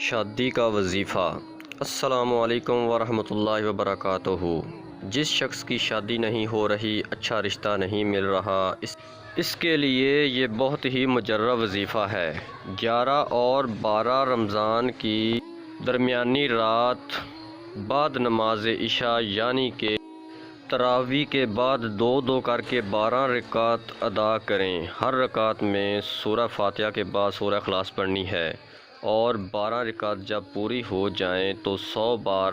شادی کا وظیفہ۔ السلام علیکم ورحمۃ اللہ وبرکاتہ۔ جس شخص کی شادی نہیں ہو رہی، اچھا رشتہ نہیں مل رہا، اس کے لیے یہ بہت ہی مجرب وظیفہ ہے۔ 11 اور 12 رمضان کی درمیانی رات بعد نماز عشاء یعنی کہ تراویح کے بعد 2 کر کے 12 رکعت ادا کریں۔ ہر رکعت میں سورہ فاتحہ کے بعد سورہ اخلاص پڑھنی ہے اور 12 رکعت جب پوری ہو جائیں تو 100 بار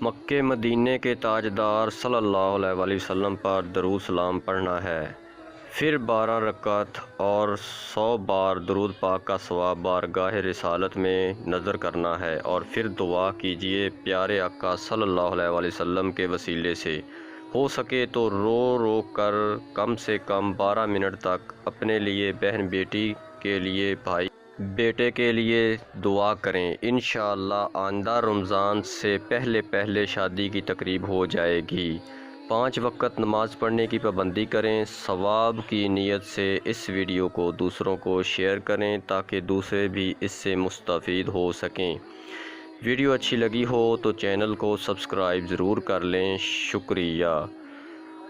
مکے مدینے کے تاجدار صلی اللہ علیہ وآلہ وسلم پر درود سلام پڑھنا ہے۔ پھر 12 رکعت اور 100 بار درود پاک کا ثواب بارگاہ رسالت میں نظر کرنا ہے، اور پھر دعا کیجئے پیارے آقا صلی اللہ علیہ وآلہ وسلم کے وسیلے سے ہو سکے تو رو رو کر کم سے کم 12 منٹ تک اپنے لیے، بہن بیٹی کے لیے، بھائی بیٹے کے لیے دعا کریں۔ انشاءاللہ آئندہ رمضان سے پہلے شادی کی تقریب ہو جائے گی۔ 5 وقت نماز پڑھنے کی پابندی کریں۔ ثواب کی نیت سے اس ویڈیو کو دوسروں کو شیئر کریں تاکہ دوسرے بھی اس سے مستفید ہو سکیں۔ ویڈیو اچھی لگی ہو تو چینل کو سبسکرائب ضرور کر لیں۔ شکریہ۔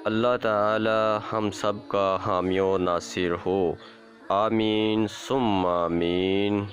اللہ تعالی ہم سب کا حامی و ناصر ہو۔ آمین ثم آمین۔